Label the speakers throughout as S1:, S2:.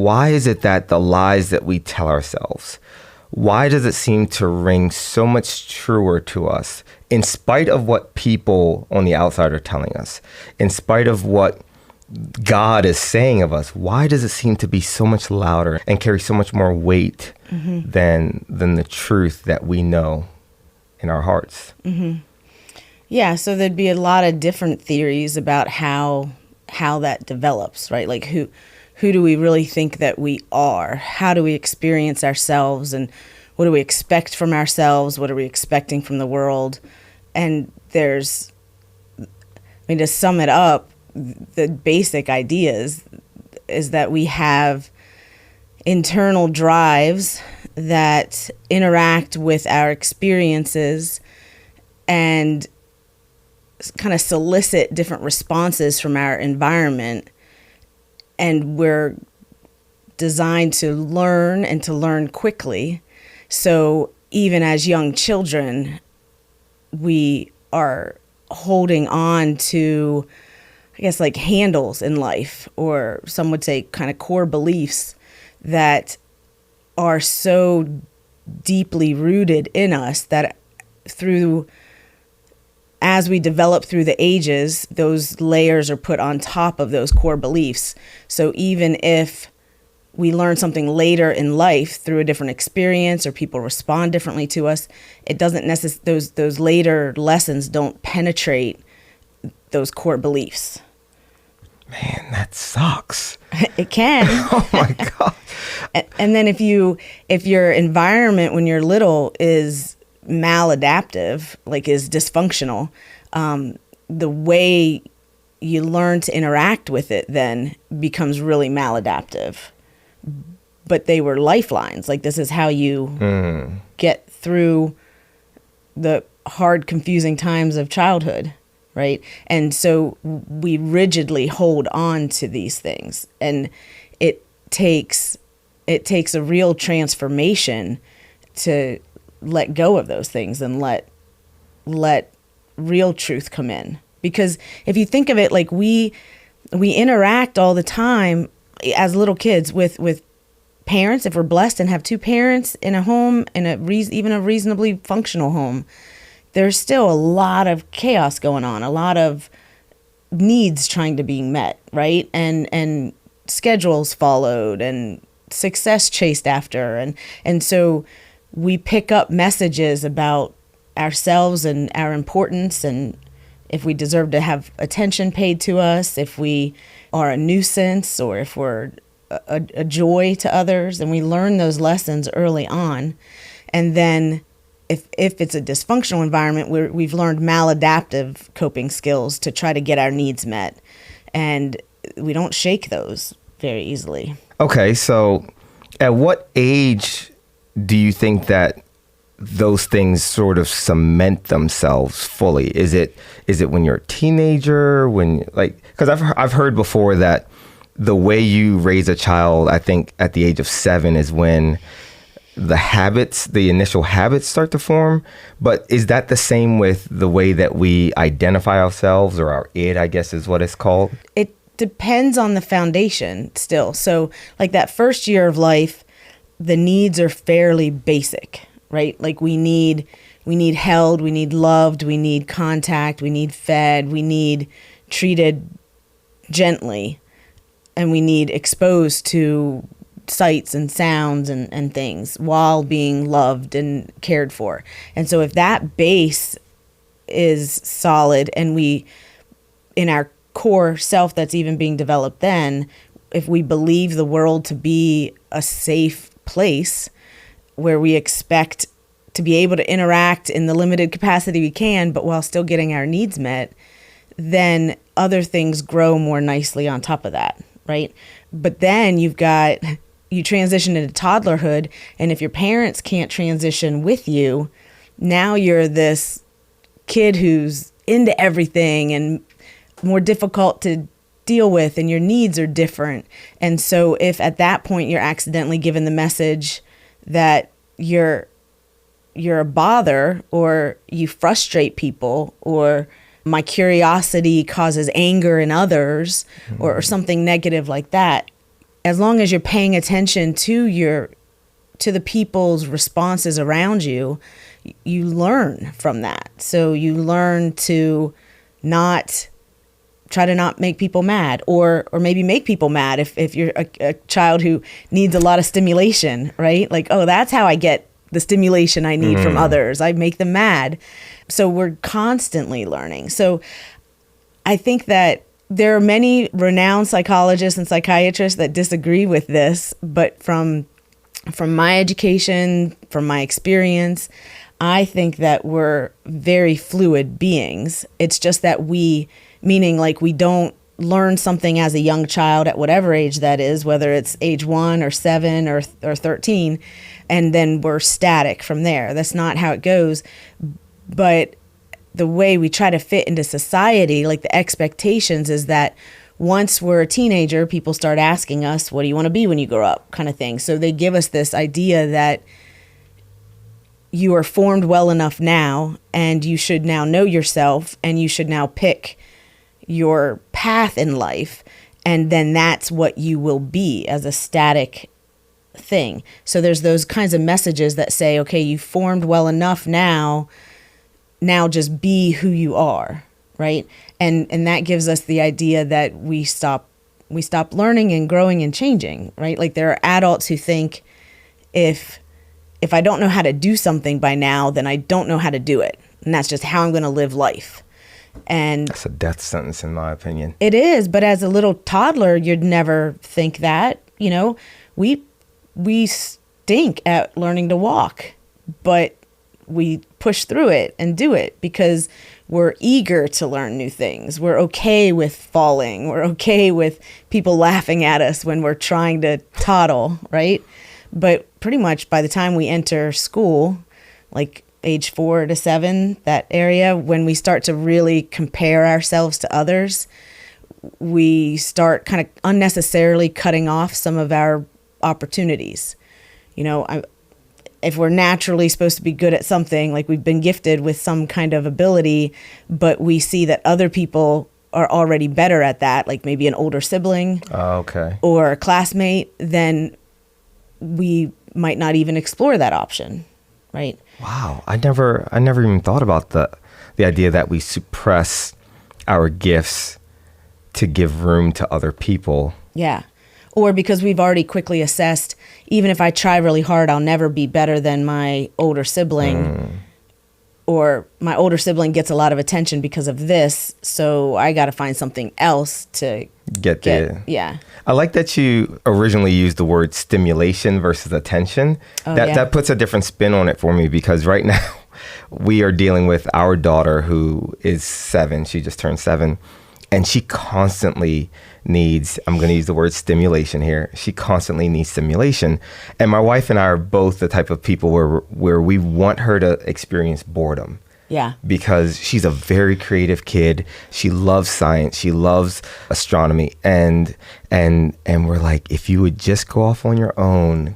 S1: why is it that the lies that we tell ourselves, why does it seem to ring so much truer to us in spite of what people on the outside are telling us, in spite of what God is saying of us? Why does it seem to be so much louder and carry so much more weight than the truth that we know in our hearts?
S2: Yeah, so there'd be a lot of different theories about how that develops, right? Like who do we really think that we are? How do we experience ourselves, and what do we expect from ourselves? What are we expecting from the world? And to sum it up, the basic idea is that we have internal drives that interact with our experiences and kind of solicit different responses from our environment. And we're designed to learn and to learn quickly. So even as young children, we are holding on to, I guess, like handles in life, or some would say kind of core beliefs that are so deeply rooted in us that as we develop through the ages, those layers are put on top of those core beliefs. So even if we learn something later in life through a different experience, or people respond differently to us, it doesn't those later lessons don't penetrate those core beliefs.
S1: Man, that sucks.
S2: It can.
S1: Oh my God.
S2: And then if your environment when you're little is maladaptive, like is dysfunctional, the way you learn to interact with it then becomes really maladaptive. But they were lifelines. Like, this is how you get through the hard, confusing times of childhood, right? And so we rigidly hold on to these things, and it takes a real transformation to let go of those things and let real truth come in. Because if you think of it, like we interact all the time as little kids with parents. If we're blessed and have two parents in a home, even a reasonably functional home, there's still a lot of chaos going on, a lot of needs trying to be met, right? And schedules followed and success chased after. And so we pick up messages about ourselves and our importance, and if we deserve to have attention paid to us, if we are a nuisance, or if we're a joy to others. And we learn those lessons early on. And then if it's a dysfunctional environment, we've learned maladaptive coping skills to try to get our needs met. And we don't shake those very easily. Okay,
S1: so at what age do you think that those things sort of cement themselves fully? Is it when you're a teenager, because I've heard before that the way you raise a child, I think at the age of 7 is when the initial habits start to form. But is that the same with the way that we identify ourselves, or our id, I guess is what it's called?
S2: It depends on the foundation still. So like that first year of life, the needs are fairly basic, right? Like we need held, we need loved, we need contact, we need fed, we need treated gently, and we need exposed to sights and sounds and things while being loved and cared for. And so if that base is solid, and we, in our core self that's even being developed then, if we believe the world to be a safe place where we expect to be able to interact in the limited capacity we can, but while still getting our needs met, then other things grow more nicely on top of that, right? But then you transition into toddlerhood, and if your parents can't transition with you, now you're this kid who's into everything and more difficult to deal with, and your needs are different. And so if at that point you're accidentally given the message that you're a bother, or you frustrate people, or my curiosity causes anger in others, or something negative like that, as long as you're paying attention to the people's responses around you, you learn from that. So you learn to try to not make people mad, or maybe make people mad if you're a child who needs a lot of stimulation, right? Like, oh, that's how I get the stimulation I need from others. I make them mad. So we're constantly learning. So I think that there are many renowned psychologists and psychiatrists that disagree with this, but from my education, from my experience, I think that we're very fluid beings. It's just that meaning like we don't learn something as a young child at whatever age that is, whether it's age 1 or 7 or 13, and then we're static from there. That's not how it goes. But the way we try to fit into society, like the expectations, is that once we're a teenager, people start asking us, what do you want to be when you grow up, kind of thing. So they give us this idea that you are formed well enough now, and you should now know yourself, and you should now pick your path in life, and then that's what you will be as a static thing. So there's those kinds of messages that say, okay, you formed well enough now just be who you are, right? And that gives us the idea that we stop learning and growing and changing, right? Like there are adults who think if I don't know how to do something by now, then I don't know how to do it. And that's just how I'm going to live life. And
S1: that's a death sentence, in my opinion.
S2: It is, but as a little toddler, you'd never think that. You know, we stink at learning to walk, but we push through it and do it because we're eager to learn new things. We're okay with falling. We're okay with people laughing at us when we're trying to toddle, right? But pretty much by the time we enter school, like age 4 to 7, that area, when we start to really compare ourselves to others, we start kind of unnecessarily cutting off some of our opportunities. You know, if we're naturally supposed to be good at something, like we've been gifted with some kind of ability, but we see that other people are already better at that, like maybe an older sibling or a classmate, then we might not even explore that option, right?
S1: Wow, I never even thought about the idea that we suppress our gifts to give room to other people.
S2: Yeah. Or because we've already quickly assessed, even if I try really hard, I'll never be better than my older sibling. Or my older sibling gets a lot of attention because of this, so I got to find something else to get there. Yeah.
S1: I like that you originally used the word stimulation versus attention. That puts a different spin on it for me, because right now we are dealing with our daughter who is 7. She just turned 7. And she constantly needs, I'm going to use the word stimulation here. She constantly needs stimulation. And my wife and I are both the type of people where we want her to experience boredom.
S2: Yeah.
S1: Because she's a very creative kid. She loves science. She loves astronomy. And we're like, if you would just go off on your own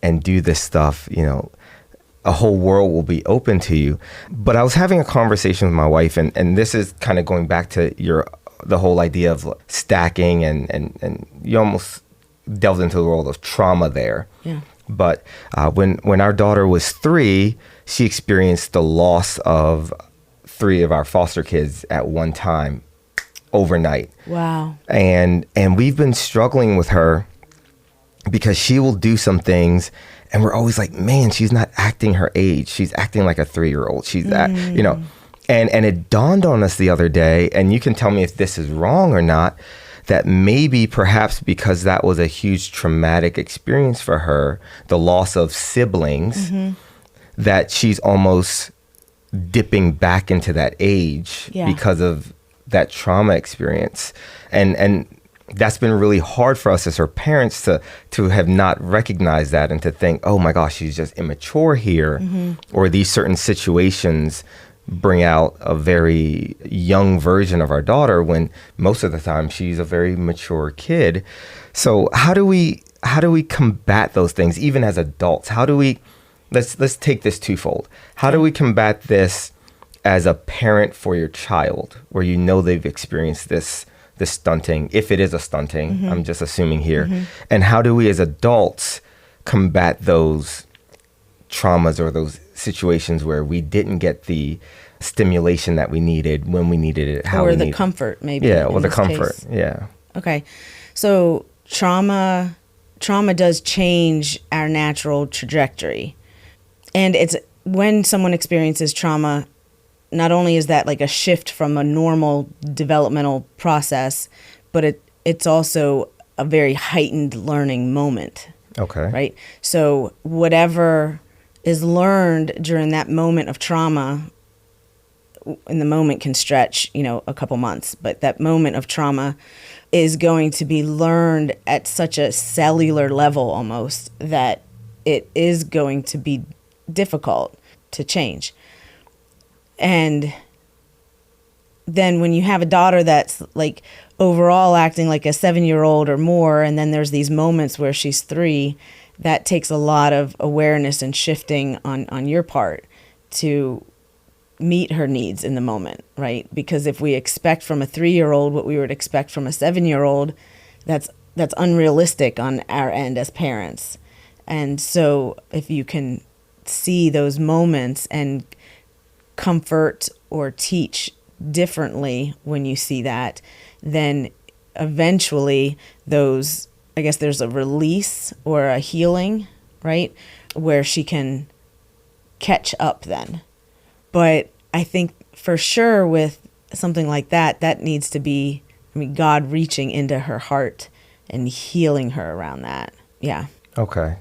S1: and do this stuff, you know, a whole world will be open to you. But I was having a conversation with my wife, and this is kind of going back to the whole idea of stacking, and you almost delved into the world of trauma there.
S2: Yeah.
S1: But when our daughter was 3, she experienced the loss of 3 of our foster kids at one time, overnight.
S2: Wow.
S1: And we've been struggling with her because she will do some things, and we're always like, man, she's not acting her age. She's acting like a 3-year-old. She's that, you know. And it dawned on us the other day, and you can tell me if this is wrong or not, that maybe perhaps because that was a huge traumatic experience for her, the loss of siblings, that she's almost dipping back into that age because of that trauma experience. And that's been really hard for us as her parents to have not recognized that, and to think, oh my gosh, she's just immature here, or these certain situations bring out a very young version of our daughter, when most of the time she's a very mature kid. So how do we combat those things, even as adults? How do we, let's take this twofold. How do we combat this as a parent for your child, where you know they've experienced this the stunting, if it is a stunting,
S2: Mm-hmm.
S1: I'm just assuming here. And how do we as adults combat those traumas or those situations where we didn't get the stimulation that we needed when we needed it, how
S2: Or
S1: we
S2: the
S1: needed it?
S2: comfort, maybe.
S1: Yeah,
S2: in
S1: or the
S2: this
S1: comfort.
S2: case.
S1: Yeah.
S2: Okay. So trauma does change our natural trajectory. And it's when someone experiences trauma, not only is that like a shift from a normal developmental process, but it's also a very heightened learning moment,
S1: Okay.
S2: right? So whatever is learned during that moment of trauma, and the moment can stretch, a couple months, but that moment of trauma is going to be learned at such a cellular level almost that it is going to be difficult to change. And then when you have a daughter that's like overall acting like a 7-year-old or more, and then there's these moments where she's 3, that takes a lot of awareness and shifting on your part to meet her needs in the moment, right? Because if we expect from a 3-year-old what we would expect from a 7-year-old, that's unrealistic on our end as parents. And so if you can see those moments and comfort or teach differently when you see that, then eventually I guess there's a release or a healing, right? Where she can catch up then. But I think for sure with something like that needs to be, God reaching into her heart and healing her around that. Yeah.
S1: Okay.